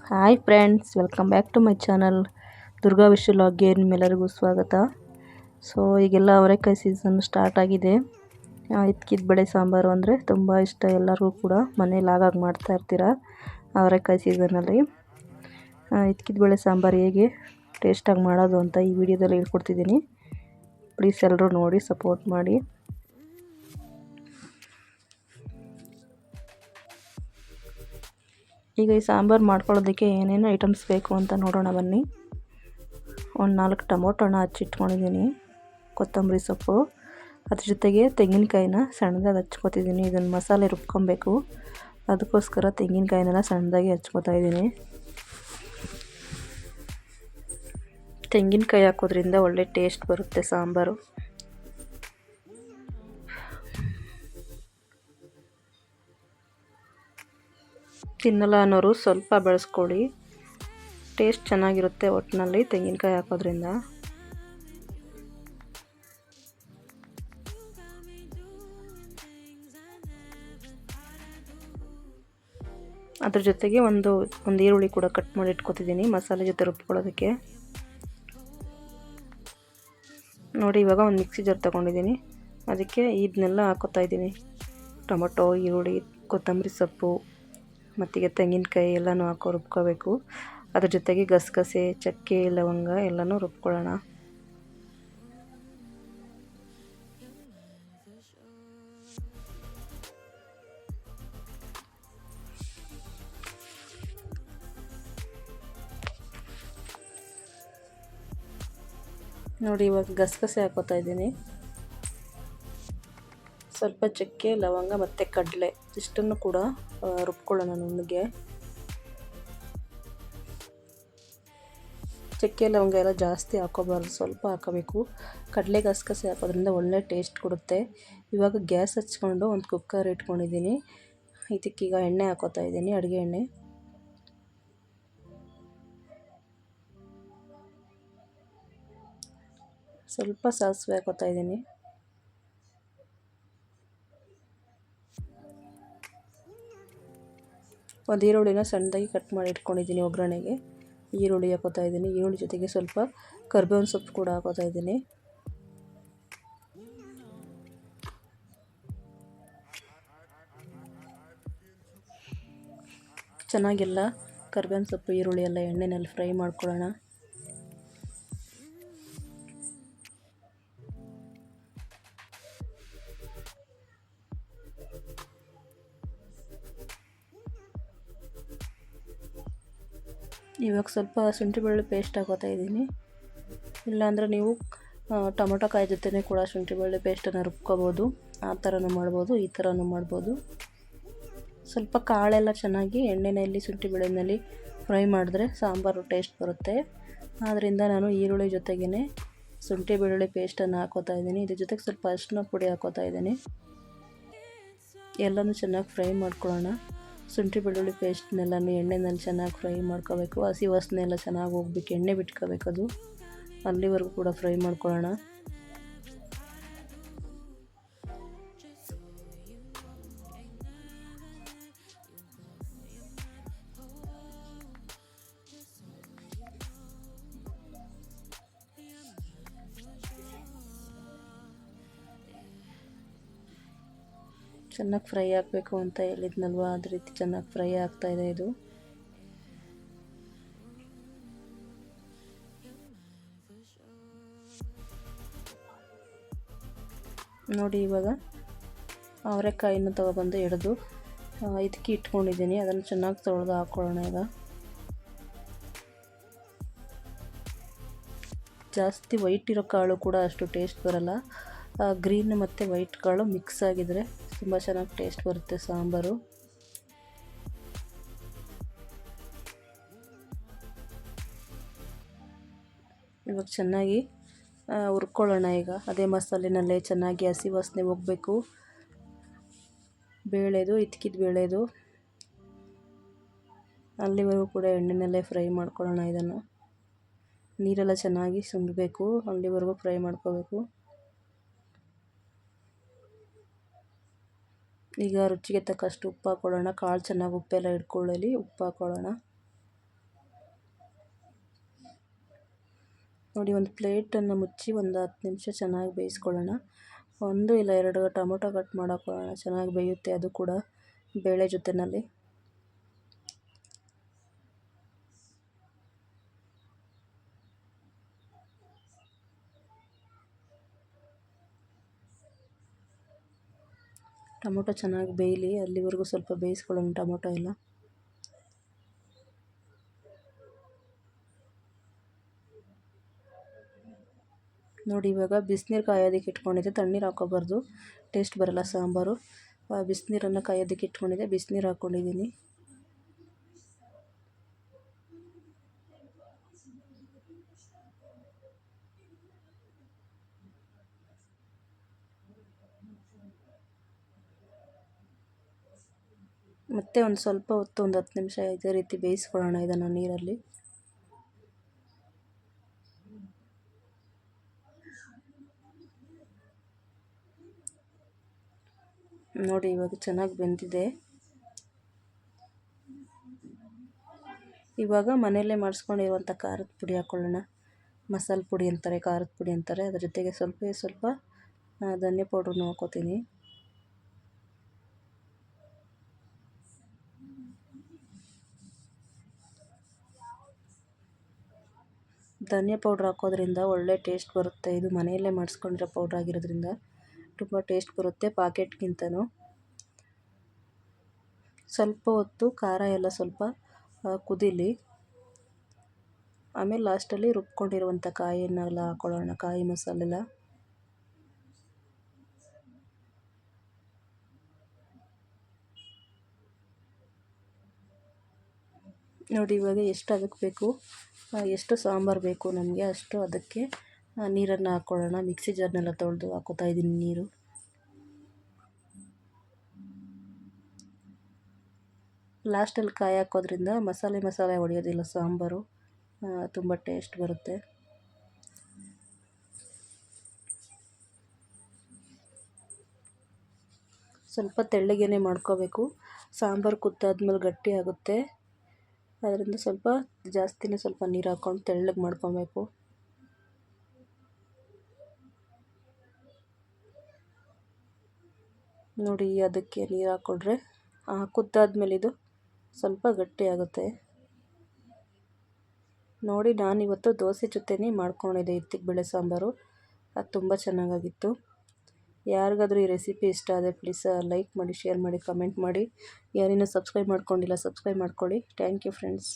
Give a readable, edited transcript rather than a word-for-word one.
Hi friends, welcome back to my channel Durga wish ವ್ಲಾಗ್ಗೆ ನಿಮ್ಮೆಲ್ಲರಿಗೂ ಸ್ವಾಗತ. ಸೊ ಈಗೆಲ್ಲ ಅವರೆಕಾಯಿ ಸೀಸನ್ ಸ್ಟಾರ್ಟ್ ಆಗಿದೆ. ಇದ್ಕಿದ ಬೇಳೆ ಸಾಂಬಾರು ಅಂದರೆ ತುಂಬ ಇಷ್ಟ ಎಲ್ಲರಿಗೂ ಕೂಡ. ಮನೇಲಿ ಆಗಾಗ ಮಾಡ್ತಾ ಇರ್ತೀರ ಅವರೆಕಾಯಿ ಸೀಸನಲ್ಲಿ. ಇದ್ಕಿದ ಬೇಳೆ ಸಾಂಬಾರು ಹೇಗೆ ಟೇಸ್ಟಾಗಿ ಮಾಡೋದು ಅಂತ ಈ ವಿಡಿಯೋದಲ್ಲಿ ಹೇಳ್ಕೊಡ್ತಿದ್ದೀನಿ. ಪ್ಲೀಸ್ ಎಲ್ಲರೂ ನೋಡಿ ಸಪೋರ್ಟ್ ಮಾಡಿ. ಈಗ ಈ ಸಾಂಬಾರು ಮಾಡ್ಕೊಳ್ಳೋದಕ್ಕೆ ಏನೇನು ಐಟಮ್ಸ್ ಬೇಕು ಅಂತ ನೋಡೋಣ ಬನ್ನಿ. ಒಂದು 4 ಟೊಮೊಟೊನ ಹಚ್ಚಿಟ್ಕೊಂಡಿದ್ದೀನಿ, ಕೊತ್ತಂಬರಿ ಸೊಪ್ಪು, ಅದ್ರ ಜೊತೆಗೆ ತೆಂಗಿನಕಾಯಿನ ಸಣ್ಣದಾಗಿ ಹಚ್ಕೊತಿದ್ದೀನಿ. ಇದನ್ನು ಮಸಾಲೆ ರುಬ್ಕೊಬೇಕು, ಅದಕ್ಕೋಸ್ಕರ ತೆಂಗಿನಕಾಯಿನೆಲ್ಲ ಸಣ್ಣದಾಗಿ ಹಚ್ಕೊತಾ ಇದ್ದೀನಿ. ತೆಂಗಿನಕಾಯಿ ಹಾಕೋದ್ರಿಂದ ಒಳ್ಳೆ ಟೇಸ್ಟ್ ಬರುತ್ತೆ ಸಾಂಬಾರು. ತಿನ್ನಲ್ಲ ಅನ್ನೋರು ಸ್ವಲ್ಪ ಬೆಳೆಸ್ಕೊಳ್ಳಿ, ಟೇಸ್ಟ್ ಚೆನ್ನಾಗಿರುತ್ತೆ ಒಟ್ಟಿನಲ್ಲಿ ತೆಂಗಿನಕಾಯಿ ಹಾಕೋದ್ರಿಂದ. ಅದ್ರ ಜೊತೆಗೆ ಒಂದು ಈರುಳ್ಳಿ ಕೂಡ ಕಟ್ ಮಾಡಿ ಇಟ್ಕೊತಿದ್ದೀನಿ ಮಸಾಲೆ ಜೊತೆ ರುಬ್ಕೊಳ್ಳೋದಕ್ಕೆ. ನೋಡಿ, ಇವಾಗ ಒಂದು ಮಿಕ್ಸಿ ಜಾರ್ ತೊಗೊಂಡಿದ್ದೀನಿ, ಅದಕ್ಕೆ ಇದನ್ನೆಲ್ಲ ಹಾಕೋತಾ ಇದ್ದೀನಿ. ಟೊಮೊಟೊ, ಈರುಳ್ಳಿ, ಕೊತ್ತಂಬರಿ ಸೊಪ್ಪು ಮತ್ತಿಗೆ ತೆಂಗಿನಕಾಯಿ ಎಲ್ಲನೂ ಹಾಕೋ ರುಬ್ಕೋಬೇಕು. ಅದ್ರ ಜೊತೆಗೆ ಗಸಗಸೆ, ಚಕ್ಕೆ, ಲವಂಗ ಎಲ್ಲನೂ ರುಬ್ಕೊಳ್ಳೋಣ. ನೋಡಿ, ಇವಾಗ ಗಸಗಸೆ ಹಾಕೋತಾ ಇದ್ದೀನಿ, ಸ್ವಲ್ಪ ಚಕ್ಕೆ, ಲವಂಗ ಮತ್ತು ಕಡಲೆ ಇಷ್ಟನ್ನು ಕೂಡ ರುಬ್ಕೊಳ್ಳೋಣ ನುಣ್ಣಗೆ. ಚಕ್ಕೆ ಲವಂಗ ಎಲ್ಲ ಜಾಸ್ತಿ ಹಾಕೋಬಾರ್ದು, ಸ್ವಲ್ಪ ಹಾಕೋಬೇಕು. ಕಡಲೆ ಗಸಗಸೆ ಹಾಕೋದ್ರಿಂದ ಒಳ್ಳೆ ಟೇಸ್ಟ್ ಕೊಡುತ್ತೆ. ಇವಾಗ ಗ್ಯಾಸ್ ಹಚ್ಕೊಂಡು ಒಂದು ಕುಕ್ಕರ್ ಇಟ್ಕೊಂಡಿದ್ದೀನಿ, ಇದಕ್ಕೀಗ ಎಣ್ಣೆ ಹಾಕೋತಾ ಇದ್ದೀನಿ, ಅಡುಗೆ ಎಣ್ಣೆ. ಸ್ವಲ್ಪ ಸಾಸಿವೆ ಹಾಕೋತಾ ಇದ್ದೀನಿ. ಒಂದು ಈರುಳ್ಳಿನ ಸಣ್ಣದಾಗಿ ಕಟ್ ಮಾಡಿ ಇಟ್ಕೊಂಡಿದ್ದೀನಿ ಒಗ್ಗರಣೆಗೆ. ಈರುಳ್ಳಿ ಹಾಕೋತಾ ಇದ್ದೀನಿ. ಈರುಳ್ಳಿ ಜೊತೆಗೆ ಸ್ವಲ್ಪ ಕರಿಬೇವಿನ ಸೊಪ್ಪು ಕೂಡ ಹಾಕೋತಾ ಇದ್ದೀನಿ. ಚೆನ್ನಾಗೆಲ್ಲ ಕರಿಬೇವಿನ ಸೊಪ್ಪು, ಈರುಳ್ಳಿ ಎಲ್ಲ ಎಣ್ಣೆನಲ್ಲಿ ಫ್ರೈ ಮಾಡ್ಕೊಳ್ಳೋಣ. ಇವಾಗ ಸ್ವಲ್ಪ ಶುಂಠಿ ಬೆಳ್ಳುಳ್ಳಿ ಪೇಸ್ಟ್ ಹಾಕೋತಾ ಇದ್ದೀನಿ. ಇಲ್ಲಾಂದರೆ ನೀವು ಟೊಮೊಟೊ ಕಾಯಿ ಜೊತೆನೇ ಕೂಡ ಶುಂಠಿ ಬೆಳ್ಳುಳ್ಳಿ ಪೇಸ್ಟನ್ನು ರುಬ್ಕೋಬೋದು. ಆ ಥರನೂ ಮಾಡ್ಬೋದು, ಈ ಥರನೂ ಮಾಡ್ಬೋದು. ಸ್ವಲ್ಪ ಕಾಳೆಲ್ಲ ಚೆನ್ನಾಗಿ ಎಣ್ಣೆಯಲ್ಲಿ ಶುಂಠಿ ಬೆಳ್ಳುಳ್ಳಿನಲ್ಲಿ ಫ್ರೈ ಮಾಡಿದ್ರೆ ಸಾಂಬಾರು ಟೇಸ್ಟ್ ಬರುತ್ತೆ. ಆದ್ದರಿಂದ ನಾನು ಈರುಳ್ಳಿ ಜೊತೆಗೇ ಶುಂಠಿ ಬೆಳ್ಳುಳ್ಳಿ ಪೇಸ್ಟನ್ನು ಹಾಕೋತಾ ಇದ್ದೀನಿ. ಇದ್ರ ಜೊತೆಗೆ ಸ್ವಲ್ಪ ಅರಿಶಿನ ಪುಡಿ ಹಾಕೋತಾ ಇದ್ದೀನಿ. ಎಲ್ಲನೂ ಚೆನ್ನಾಗಿ ಫ್ರೈ ಮಾಡ್ಕೊಳ್ಳೋಣ. ಶುಂಠಿ ಬೆಳ್ಳುಳ್ಳಿ ಪೇಸ್ಟ್ನೆಲ್ಲನೂ ಎಣ್ಣೆನಲ್ಲಿ ಚೆನ್ನಾಗಿ ಫ್ರೈ ಮಾಡ್ಕೋಬೇಕು. ಹಸಿ ವಾಸನೆ ಎಲ್ಲ ಚೆನ್ನಾಗಿ ಹೋಗ್ಬೇಕು, ಎಣ್ಣೆ ಬಿಟ್ಕೋಬೇಕು, ಅದು ಅಲ್ಲಿವರೆಗೂ ಕೂಡ ಫ್ರೈ ಮಾಡ್ಕೊಳ್ಳೋಣ. ಚೆನ್ನಾಗಿ ಫ್ರೈ ಆಗಬೇಕು ಅಂತ ಹೇಳಿದ್ನಲ್ವ, ಅದೇ ರೀತಿ ಚೆನ್ನಾಗಿ ಫ್ರೈ ಆಗ್ತಾಯಿದೆ ಇದು. ನೋಡಿ, ಇವಾಗ ಅವರೆಕಾಯಿನ ತೊಗೊಬಂದು ಎಡೆದು ಇದಕ್ಕೆ ಇಟ್ಕೊಂಡಿದ್ದೀನಿ, ಅದನ್ನು ಚೆನ್ನಾಗಿ ತೊಳೆದು ಹಾಕ್ಕೊಳ್ಳೋಣ. ಈಗ ಜಾಸ್ತಿ ವೈಟ್ ಇರೋ ಕಾಳು ಕೂಡ ಅಷ್ಟು ಟೇಸ್ಟ್ ಬರಲ್ಲ. ಗ್ರೀನ್ ಮತ್ತು ವೈಟ್ ಕಾಳು ಮಿಕ್ಸ್ ಆಗಿದ್ರೆ ತುಂಬ ಚೆನ್ನಾಗಿ ಟೇಸ್ಟ್ ಬರುತ್ತೆ ಸಾಂಬಾರು. ಇವಾಗ ಚೆನ್ನಾಗಿ ಹುರ್ಕೊಳ್ಳೋಣ. ಈಗ ಅದೇ ಮಸಾಲೆನಲ್ಲೇ ಚೆನ್ನಾಗಿ ಹಸಿ ವಾಸನೆ ಹೋಗಬೇಕು. ಬೇಳೆದು, ಇದ್ಕಿದ ಬೇಳೆದು ಅಲ್ಲಿವರೆಗೂ ಕೂಡ ಎಣ್ಣೆನಲ್ಲೇ ಫ್ರೈ ಮಾಡ್ಕೊಳ್ಳೋಣ. ಇದನ್ನು ನೀರೆಲ್ಲ ಚೆನ್ನಾಗಿ ಸುಂಡಬೇಕು, ಅಲ್ಲಿವರೆಗೂ ಫ್ರೈ ಮಾಡ್ಕೋಬೇಕು. ಈಗ ರುಚಿಗೆ ತಕ್ಕಷ್ಟು ಉಪ್ಪು ಹಾಕ್ಕೊಳ್ಳೋಣ. ಕಾಳು ಚೆನ್ನಾಗಿ ಉಪ್ಪೆಲ್ಲ ಹಿಡ್ಕೊಳ್ಳಲಿ, ಉಪ್ಪು ಹಾಕ್ಕೊಳ್ಳೋಣ. ನೋಡಿ, ಒಂದು ಪ್ಲೇಟನ್ನು ಮುಚ್ಚಿ ಒಂದು 10 ನಿಮಿಷ ಚೆನ್ನಾಗಿ ಬೇಯಿಸ್ಕೊಳ್ಳೋಣ. 1 ಇಲ್ಲ 2 ಟೊಮೊಟೊ ಕಟ್ ಮಾಡೋಕೊಳ್ಳೋಣ, ಚೆನ್ನಾಗಿ ಬೇಯುತ್ತೆ ಅದು ಕೂಡ ಬೇಳೆ ಜೊತೆಯಲ್ಲಿ. ಟೊಮೊಟೊ ಚೆನ್ನಾಗಿ ಬೇಯಲಿ, ಅಲ್ಲಿವರೆಗೂ ಸ್ವಲ್ಪ ಬೇಯಿಸ್ಕೊಳ್ಳೋಣ ಟೊಮೊಟೊ ಎಲ್ಲ. ನೋಡಿ, ಇವಾಗ ಬಿಸಿನೀರು ಕಾಯೋದಕ್ಕೆ ಇಟ್ಕೊಂಡಿದ್ದೆ, ತಣ್ಣೀರು ಹಾಕೋಬಾರ್ದು, ಟೇಸ್ಟ್ ಬರಲ್ಲ ಸಾಂಬಾರು. ಬಿಸಿನೀರನ್ನು ಕಾಯೋದಕ್ಕೆ ಇಟ್ಕೊಂಡಿದ್ದೆ, ಬಿಸಿನೀರು ಹಾಕ್ಕೊಂಡಿದ್ದೀನಿ. ಮತ್ತೆ ಒಂದು ಸ್ವಲ್ಪ ಹೊತ್ತು, ಒಂದು 10 ನಿಮಿಷ ಇದೇ ರೀತಿ ಬೇಯಿಸ್ಕೊಳ್ಳೋಣ ಇದನ್ನು ನೀರಲ್ಲಿ. ನೋಡಿ, ಇವಾಗ ಚೆನ್ನಾಗಿ ಬೆಂದಿದೆ. ಇವಾಗ ಮನೆಯಲ್ಲೇ ಮಾಡಿಸ್ಕೊಂಡಿರುವಂಥ ಖಾರದ ಪುಡಿ ಹಾಕ್ಕೊಳ್ಳೋಣ. ಮಸಾಲೆ ಪುಡಿ ಅಂತಾರೆ, ಖಾರದ ಪುಡಿ ಅಂತಾರೆ. ಅದ್ರ ಜೊತೆಗೆ ಸ್ವಲ್ಪ ಧನಿಯಾ ಪೌಡ್ರನ್ನು ಹಾಕ್ಕೋತೀನಿ. ಧನಿಯಾ ಪೌಡ್ರ್ ಹಾಕೋದ್ರಿಂದ ಒಳ್ಳೆ ಟೇಸ್ಟ್ ಬರುತ್ತೆ. ಇದು ಮನೆಯಲ್ಲೇ ಮಾಡಿಸ್ಕೊಂಡಿರೋ ಪೌಡ್ರ್ ಆಗಿರೋದ್ರಿಂದ ತುಂಬ ಟೇಸ್ಟ್ ಬರುತ್ತೆ ಪಾಕೆಟ್ಗಿಂತನೂ. ಸ್ವಲ್ಪ ಹೊತ್ತು ಖಾರ ಎಲ್ಲ ಸ್ವಲ್ಪ ಕುದೀಲಿ. ಆಮೇಲೆ ಲಾಸ್ಟಲ್ಲಿ ರುಬ್ಕೊಂಡಿರುವಂಥ ಕಾಯಿಯನ್ನೆಲ್ಲ ಹಾಕ್ಕೊಳ್ಳೋಣ, ಕಾಯಿ ಮಸಾಲೆಲ್ಲ. ನೋಡಿ, ಇವಾಗ ಎಷ್ಟು ಅದಕ್ಕೆ ಬೇಕು, ಎಷ್ಟು ಸಾಂಬಾರು ಬೇಕು ನಮಗೆ ಅಷ್ಟು ಅದಕ್ಕೆ ನೀರನ್ನು ಹಾಕ್ಕೊಳ್ಳೋಣ. ಮಿಕ್ಸಿ ಜಾರ್ನೆಲ್ಲ ತೊಳೆದು ಹಾಕೋತಾ ಇದ್ದೀನಿ ನೀರು. ಲಾಸ್ಟಲ್ಲಿ ಕಾಯಿ ಹಾಕೋದ್ರಿಂದ ಮಸಾಲೆ ಹೊಡೆಯೋದಿಲ್ಲ, ಸಾಂಬಾರು ತುಂಬ ಟೇಸ್ಟ್ ಬರುತ್ತೆ. ಸ್ವಲ್ಪ ತೆಳ್ಳಗೇನೆ ಮಾಡ್ಕೋಬೇಕು, ಸಾಂಬಾರು ಕುದ್ದಾದ್ಮೇಲೆ ಗಟ್ಟಿ ಆಗುತ್ತೆ. ಅದರಿಂದ ಸ್ವಲ್ಪ ಜಾಸ್ತಿನೇ ಸ್ವಲ್ಪ ನೀರು ಹಾಕ್ಕೊಂಡು ತೆಳ್ಳಗೆ ಮಾಡ್ಕೊಬೇಕು. ನೋಡಿ, ಅದಕ್ಕೆ ನೀರು ಹಾಕ್ಕೊಂಡ್ರೆ ಕುದ್ದಾದ್ಮೇಲೆ ಇದು ಸ್ವಲ್ಪ ಗಟ್ಟಿ ಆಗುತ್ತೆ. ನೋಡಿ, ನಾನಿವತ್ತು ದೋಸೆ ಜೊತೆನೇ ಮಾಡ್ಕೊಂಡಿದ್ದೆ ಇತ್ತಿಗೆ ಬೇಳೆ ಸಾಂಬಾರು. ಅದು ತುಂಬ ಚೆನ್ನಾಗಾಗಿತ್ತು. ಯಾರಿಗಾದ್ರೂ ಈ ರೆಸಿಪಿ ಇಷ್ಟ ಆದರೆ ಪ್ಲೀಸ್ ಲೈಕ್ ಮಾಡಿ, ಶೇರ್ ಮಾಡಿ, ಕಮೆಂಟ್ ಮಾಡಿ. ಯಾರಿನ್ನೂ ಸಬ್ಸ್ಕ್ರೈಬ್ ಮಾಡ್ಕೊಂಡಿಲ್ಲ ಸಬ್ಸ್ಕ್ರೈಬ್ ಮಾಡ್ಕೊಳ್ಳಿ. Thank you friends.